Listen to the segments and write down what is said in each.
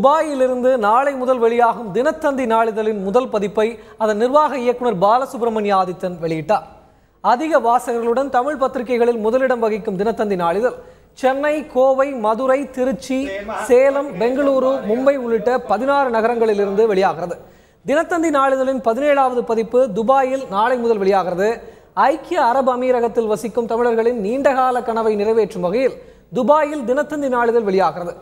துபாயிலிருந்து நாளை முதல் வெளியாகும் தினத்தந்தி நாளிதழின் முதல் பதிப்பை அதன் நிர்வாக இயக்குனர் பாலசுப்ரமணிய ஆதித்தன் வெளியிட்டார். அதிக வாசகர்களுடன் தமிழ் பத்திரிகைகளில் முதலிடம் வகிக்கும் தினத்தந்தி நாளிதழ் சென்னை, கோவை, மதுரை, திருச்சி, சேலம், பெங்களூரு, மும்பை உள்ளிட்ட 16 நகரங்களிலிருந்து வெளியாகிறது. தினத்தந்தி நாளிதழின் 17வது பதிப்பு துபாயில் நாளை முதல் வெளியாகிறது. ஐக்கிய அரபு அமீரகத்தில் வசிக்கும் தமிழர்களின் நீண்டகால கனவை நிறைவேற்றும் வகையில் துபாயில் தினத்தந்தி நாளிதழ் வெளியாகிறது.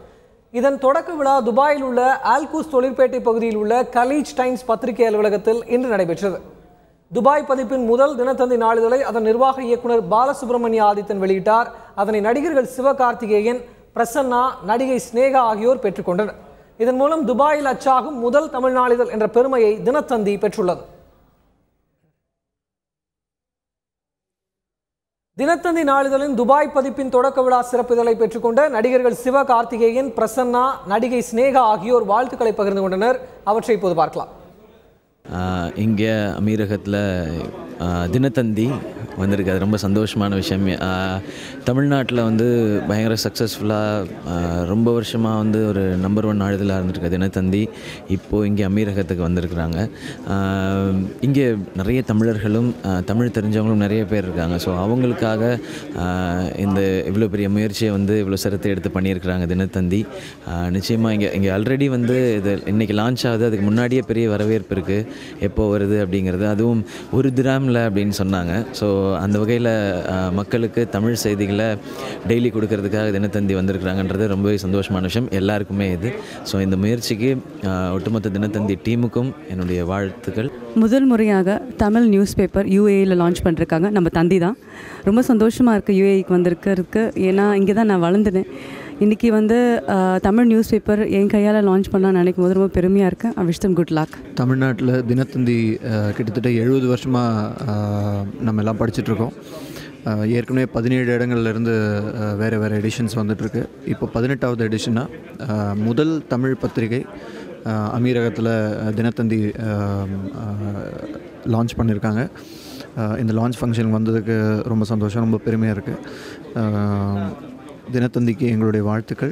இதன் தொடக்க விழா துபாயில் உள்ள ஆல்கூஸ் தொழிற்பேட்டை பகுதியில் உள்ள கலீஜ் டைம்ஸ் பத்திரிகை அலுவலகத்தில் இன்று நடைபெற்றது. துபாய் பதிப்பின் முதல் தினத்தந்தி நாளிதழை அதன் நிர்வாக இயக்குனர் பாலசுப்ரமணிய ஆதித்தன் வெளியிட்டார். அதனை நடிகர்கள் சிவகார்த்திகேயன், பிரசன்னா, நடிகை ஸ்னேகா ஆகியோர் பெற்றுக்கொண்டனர். இதன் மூலம் துபாயில் அச்சாகும் முதல் தமிழ் நாளிதழ் என்ற பெருமையை தினத்தந்தி பெற்றுள்ளது. தினத்தந்தி நாளிதழின் துபாய் பதிப்பின் தொடக்க விழா சிறப்பிதழை பெற்றுக்கொண்ட நடிகர்கள் சிவகார்த்திகேயன், பிரசன்னா, நடிகை ஸ்னேகா ஆகியோர் வாழ்த்துக்களை பகிர்ந்து கொண்டனர். அவற்றை இப்போது பார்க்கலாம். இங்கே அமீரகத்தில் தினத்தந்தி வந்திருக்கு. அது ரொம்ப சந்தோஷமான விஷயம். தமிழ்நாட்டில் பயங்கர சக்ஸஸ்ஃபுல்லாக ரொம்ப வருஷமாக ஒரு நம்பர் 1 நாளிதழாக இருந்திருக்கு தினத்தந்தி. இப்போது இங்கே அமீரகத்துக்கு வந்திருக்கிறாங்க. இங்கே நிறைய தமிழர்களும் தமிழ் தெரிஞ்சவங்களும் நிறைய பேர் இருக்காங்க. ஸோ அவங்களுக்காக இந்த இவ்வளோ பெரிய முயற்சியை இவ்வளோ சிரத்தை எடுத்து பண்ணியிருக்கிறாங்க தினத்தந்தி. நிச்சயமாக இங்கே ஆல்ரெடி இது இன்றைக்கி லான்ச் ஆகுது. அதுக்கு முன்னாடியே பெரிய வரவேற்பு இருக்குது. எப்போ வருது அப்படிங்கிறது, அதுவும் 1 திராமில் அப்படின்னு சொன்னாங்க. ஸோ அந்த வகையில் மக்களுக்கு தமிழ் செய்திகளை டெய்லி கொடுக்கறதுக்காக தினத்தந்தி வந்திருக்கிறாங்கன்றது ரொம்பவே சந்தோஷமான விஷயம் எல்லாருக்குமே இது. ஸோ இந்த முயற்சிக்கு ஒட்டுமொத்த தினத்தந்தி டீமுக்கும் என்னுடைய வாழ்த்துக்கள். முதல் முறையாக தமிழ் நியூஸ் பேப்பர் யூஏயில் லான்ச் பண்ணிருக்காங்க. நம்ம தந்தி தான். ரொம்ப சந்தோஷமாக இருக்குது யூஏக்கு வந்திருக்கிறதுக்கு. ஏன்னா இங்கே தான் நான் வளர்ந்துனேன். இன்றைக்கி தமிழ் நியூஸ் பேப்பர் என் கையால் லான்ச் பண்ண நினைக்கும் போது ரொம்ப பெருமையாக இருக்குது. I wish them good luck. தமிழ்நாட்டில் தினத்தந்தி கிட்டத்தட்ட 70 வருஷமாக நம்ம எல்லாம் படிச்சுட்ருக்கோம். ஏற்கனவே 17 இடங்கள்லேருந்து வேறு எடிஷன்ஸ் வந்துட்டுருக்கு. இப்போ 18வது எடிஷனாக முதல் தமிழ் பத்திரிகை அமீரகத்தில் தினத்தந்தி லான்ச் பண்ணியிருக்காங்க. இந்த லான்ச் ஃபங்க்ஷன் வந்ததுக்கு ரொம்ப சந்தோஷம், ரொம்ப பெருமையாக இருக்குது. தினத்தந்திக்கு எங்களுடைய வாழ்த்துக்கள்.